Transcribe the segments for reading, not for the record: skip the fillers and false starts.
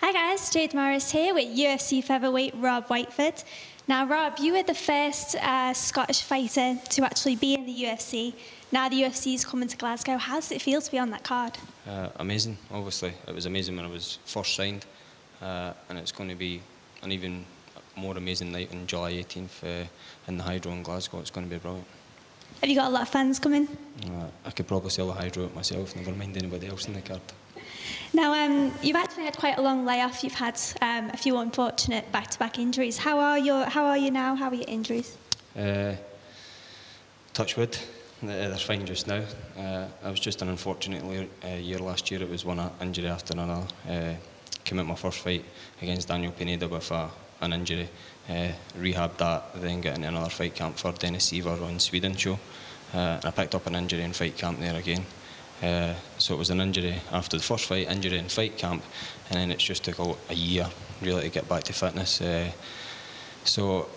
Hi guys, Jade Morris here with UFC Featherweight Robert Whiteford. Now Rob, you were the first Scottish fighter to actually be in the UFC. Now the UFC is coming to Glasgow. How does it feel to be on that card? Amazing, obviously. It was amazing when I was first signed, and it's going to be an even more amazing night on July 18th in the Hydro in Glasgow. It's going to be brilliant. Have you got a lot of fans coming? I could probably sell the Hydro out myself, never mind anybody else in the card. Now, you've actually had quite a long layoff. You've had a few unfortunate back-to-back injuries. How are you now? How are your injuries? Touch wood, they're fine just now. I was just an unfortunate year last year. It was one injury after another. Came out my first fight against Daniel Pineda with an injury. Rehabbed that, then got into another fight camp for Dennis Seaver on Sweden show. I picked up an injury in fight camp there again. So it was an injury after the first fight, injury in fight camp, and then it's just took a year really to get back to fitness. So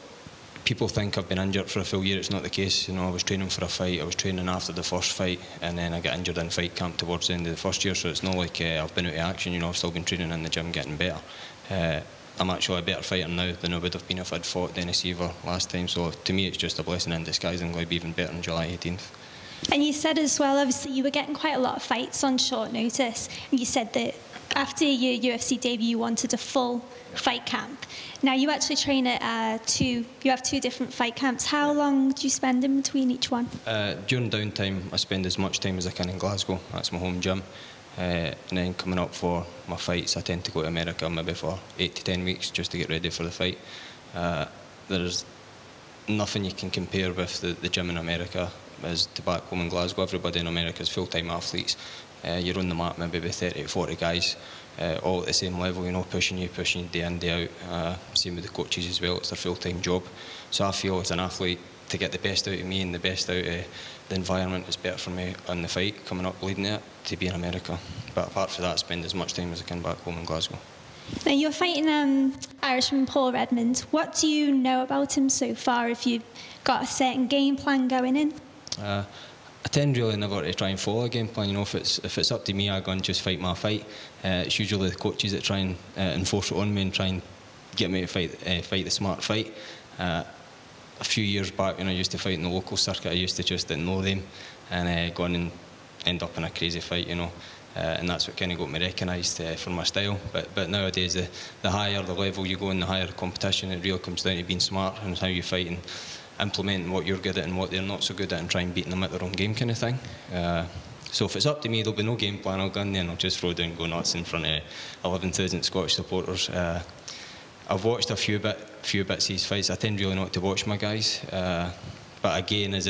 people think I've been injured for a full year. It's not the case. You know, I was training for a fight, I was training after the first fight, and then I got injured in fight camp towards the end of the first year. So it's not like I've been out of action. You know, I've still been training in the gym, getting better. I'm actually a better fighter now than I would have been if I'd fought Dennis Seaver last time. So to me, it's just a blessing in disguise. I'm going to be even better on July 18th. And you said as well, obviously, you were getting quite a lot of fights on short notice. And you said that after your UFC debut, you wanted a full fight camp. Now, you actually train at you have two different fight camps. How long do you spend in between each one? During downtime, I spend as much time as I can in Glasgow. That's my home gym. And then coming up for my fights, I tend to go to America maybe for 8 to 10 weeks just to get ready for the fight. There's nothing you can compare with the gym in America as to back home in Glasgow. Everybody in America is full-time athletes. You're on the mat maybe with 30 to 40 guys, all at the same level, you know, pushing you day in, day out. Same with the coaches as well, it's their full-time job. So I feel as an athlete, to get the best out of me and the best out of the environment is better for me on the fight, coming up leading it, to be in America. But apart from that, I spend as much time as I can back home in Glasgow. Now, you're fighting Irishman Paul Redmond. What do you know about him so far? If you've got a certain game plan going in? I tend really never to try and follow a game plan. You know, if it's up to me, I go and just fight my fight. It's usually the coaches that try and enforce it on me and try and get me to fight the smart fight. A few years back, when I used to fight in the local circuit, I used to just didn't know them and go on and end up in a crazy fight, you know. And that's what kind of got me recognised for my style. But nowadays, the higher the level you go and the higher the competition, it really comes down to being smart and how you fight and implementing what you're good at and what they're not so good at and try and beat them at their own game kind of thing. So if it's up to me, there'll be no game plan. I'll go in there and I'll just throw down and go nuts in front of 11,000 Scottish supporters. I've watched a few bits of these fights. I tend really not to watch my guys. But again, as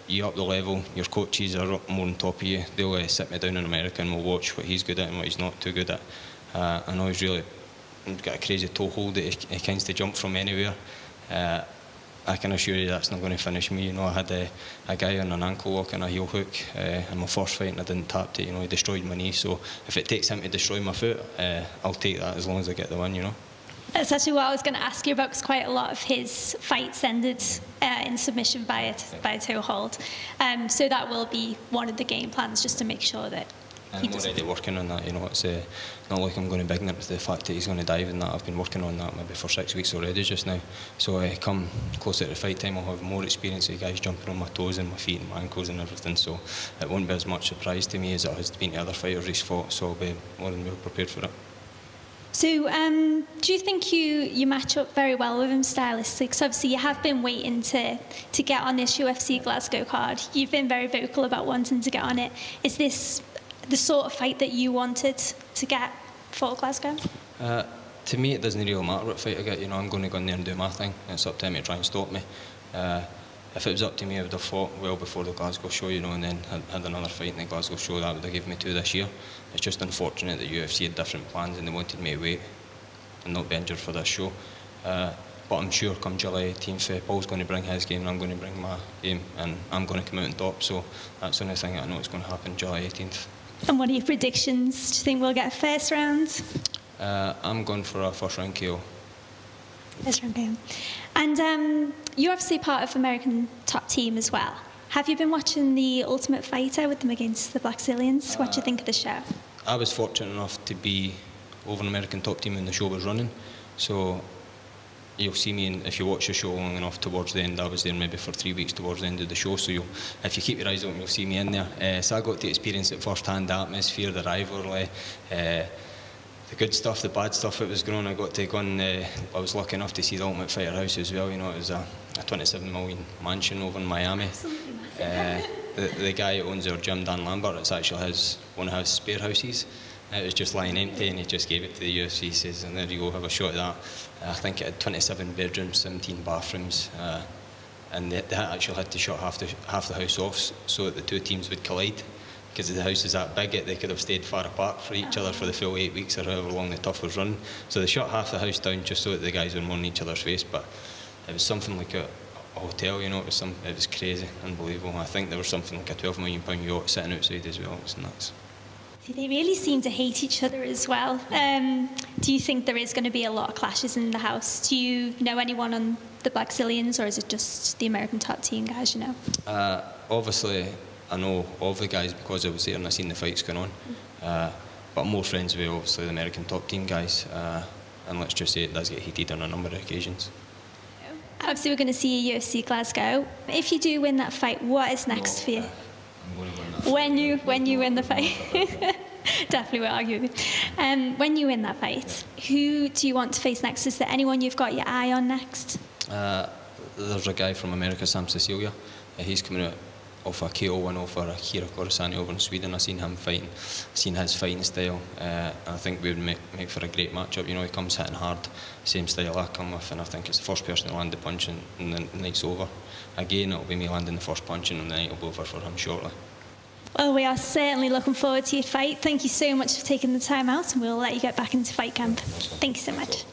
you up the level, your coaches are up more on top of you. They'll sit me down in America and we'll watch what he's good at and what he's not too good at. I know he's really got a crazy toe hold that he tends to jump from anywhere. I can assure you that's not going to finish me. You know, I had a guy on an ankle lock and a heel hook in my first fight and I didn't tap it. You know, he destroyed my knee. So if it takes him to destroy my foot, I'll take that as long as I get the win, you know. That's actually what I was going to ask you about, because quite a lot of his fights ended in submission by a toe hold. So that will be one of the game plans, just to make sure that I'm already working on that. You know, it's not like I'm going to be ignorant to the fact that he's going to dive in that. I've been working on that maybe for 6 weeks already just now. So come closer to the fight time, I'll have more experience of guys jumping on my toes and my feet and my ankles and everything. So it won't be as much surprise to me as it has been to other fighters he's fought. So I'll be more than well prepared for it. So do you think you match up very well with him stylistically? Because obviously you have been waiting to get on this UFC Glasgow card. You've been very vocal about wanting to get on it. Is this the sort of fight that you wanted to get for Glasgow? To me, it doesn't really matter what fight I get. You know, I'm going to go in there and do my thing. It's up to him to try and stop me. If it was up to me, I would have fought well before the Glasgow show, you know, and then had another fight in the Glasgow show. That would have given me 2 this year. It's just unfortunate that UFC had different plans and they wanted me to wait and not be injured for this show. But I'm sure come July 18th, Paul's going to bring his game and I'm going to bring my game and I'm going to come out on top. So that's the only thing I know is going to happen July 18th. And what are your predictions? Do you think we'll get a first round? I'm going for a first round KO. First round KO. And you're obviously part of American top team as well. Have you been watching The Ultimate Fighter with them against the Blackzilians? What do you think of the show? I was fortunate enough to be over an American top team when the show was running. So you'll see me, if you watch the show long enough, towards the end. I was there maybe for 3 weeks towards the end of the show, so if you keep your eyes open, you'll see me in there. So I got to experience it firsthand, the atmosphere, the rivalry, the good stuff, the bad stuff that was going on. I got to go on, I was lucky enough to see the Ultimate Fighter house as well. You know, it was a 27 million mansion over in Miami. Absolutely massive. The guy who owns our gym, Dan Lambert, it's actually one of his spare houses. It was just lying empty, and he just gave it to the UFC. He says, and there you go, have a shot at that. I think it had 27 bedrooms, 17 bathrooms, and they actually had to shut half the house off so that the two teams would collide. Because the house is that big, they could have stayed far apart for each other for the full 8 weeks or however long the tough was running. So they shut half the house down just so that the guys were more in each other's face. But it was something like a hotel, you know. It was crazy, unbelievable. I think there was something like a £12 million yacht sitting outside as well. It was nuts. They really seem to hate each other as well. Do you think there is going to be a lot of clashes in the house? Do you know anyone on the Blackzilians, or is it just the American top team guys you know? Obviously, I know of the guys because I was there and I seen the fights going on. But I'm more friends with obviously the American top team guys. And let's just say it does get heated on a number of occasions. Obviously, we're going to see a UFC Glasgow. If you do win that fight, what is next for you? I'm going to win that. When you win the fight. Definitely will argue with you. When you win that fight, who do you want to face next? Is there anyone you've got your eye on next? There's a guy from America, Sam Cecilia. He's coming out off a KO win over Akira Corisani over in Sweden. I've seen him fighting, seen his fighting style. I think we would make for a great matchup. You know, he comes hitting hard, same style I come with, and I think it's the first person to land the punch and the night's over. Again, it'll be me landing the first punch and the night will be over for him shortly. Well, we are certainly looking forward to your fight. Thank you so much for taking the time out, and we'll let you get back into fight camp. Thank you so much.